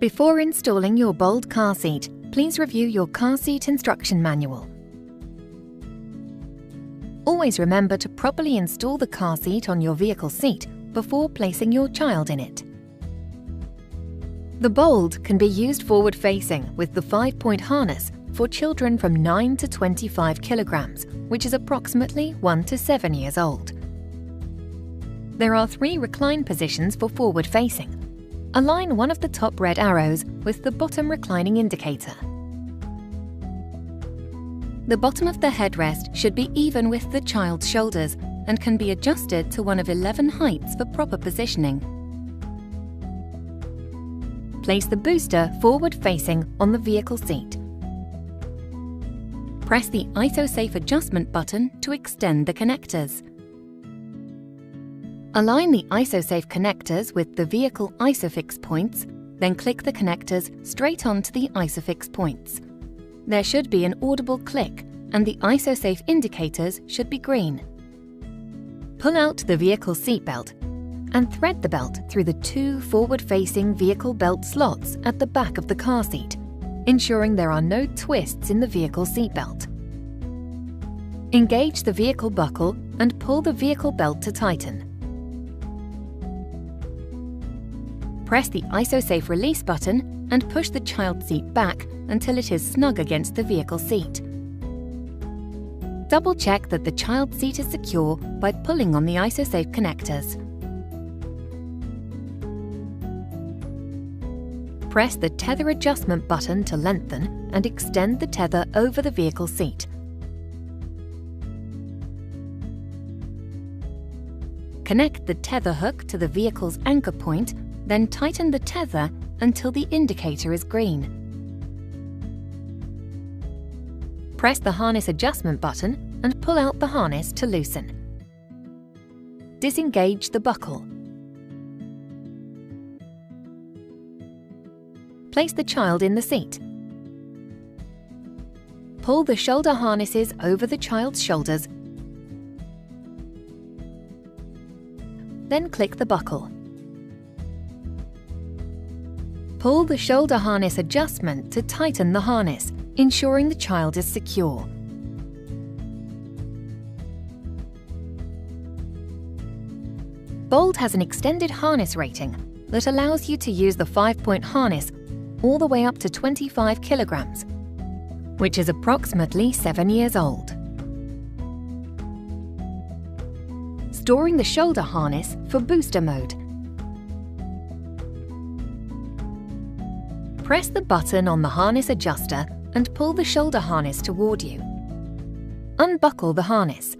Before installing your Bold car seat, please review your car seat instruction manual. Always remember to properly install the car seat on your vehicle seat before placing your child in it. The Bold can be used forward-facing with the 5-point harness for children from 9 to 25 kilograms, which is approximately 1 to 7 years old. There are 3 recline positions for forward-facing. Align one of the top red arrows with the bottom reclining indicator. The bottom of the headrest should be even with the child's shoulders and can be adjusted to one of 11 heights for proper positioning. Place the booster forward-facing on the vehicle seat. Press the ISO-Safe adjustment button to extend the connectors. Align the ISO-Safe connectors with the vehicle ISOFIX points, then click the connectors straight onto the ISOFIX points. There should be an audible click and the ISO-Safe indicators should be green. Pull out the vehicle seatbelt and thread the belt through the 2 forward-facing vehicle belt slots at the back of the car seat, ensuring there are no twists in the vehicle seatbelt. Engage the vehicle buckle and pull the vehicle belt to tighten. Press the ISO-Safe release button and push the child seat back until it is snug against the vehicle seat. Double-check that the child seat is secure by pulling on the ISO-Safe connectors. Press the tether adjustment button to lengthen and extend the tether over the vehicle seat. Connect the tether hook to the vehicle's anchor point, then tighten the tether until the indicator is green. Press the harness adjustment button and pull out the harness to loosen. Disengage the buckle. Place the child in the seat. Pull the shoulder harnesses over the child's shoulders. Then click the buckle. Pull the shoulder harness adjustment to tighten the harness, ensuring the child is secure. Bold has an extended harness rating that allows you to use the 5-point harness all the way up to 25 kilograms, which is approximately 7 years old. Storing the shoulder harness for booster mode. Press the button on the harness adjuster and pull the shoulder harness toward you. Unbuckle the harness.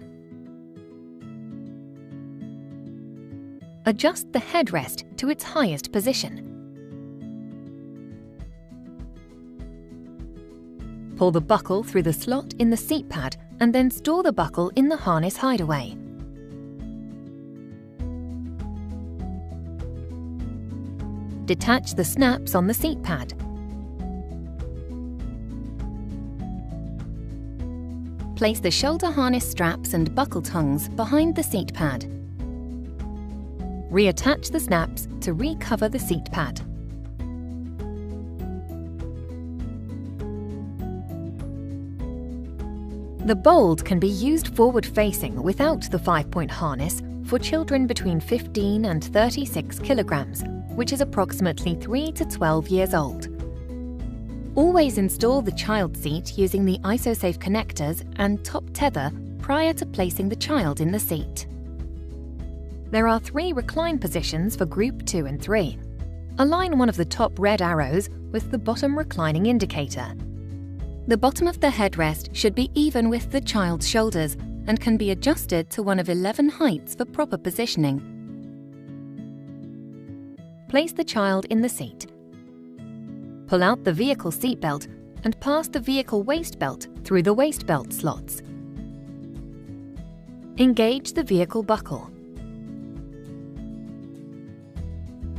Adjust the headrest to its highest position. Pull the buckle through the slot in the seat pad and then store the buckle in the harness hideaway. Detach the snaps on the seat pad. Place the shoulder harness straps and buckle tongues behind the seat pad. Reattach the snaps to recover the seat pad. The Bold can be used forward-facing without the 5-point harness for children between 15 and 36 kilograms, which is approximately 3 to 12 years old. Always install the child seat using the ISO-Safe connectors and top tether prior to placing the child in the seat. There are 3 recline positions for Group 2 and 3. Align one of the top red arrows with the bottom reclining indicator. The bottom of the headrest should be even with the child's shoulders and can be adjusted to one of 11 heights for proper positioning. Place the child in the seat. Pull out the vehicle seatbelt and pass the vehicle waist belt through the waist belt slots. Engage the vehicle buckle.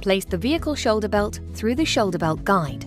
Place the vehicle shoulder belt through the shoulder belt guide.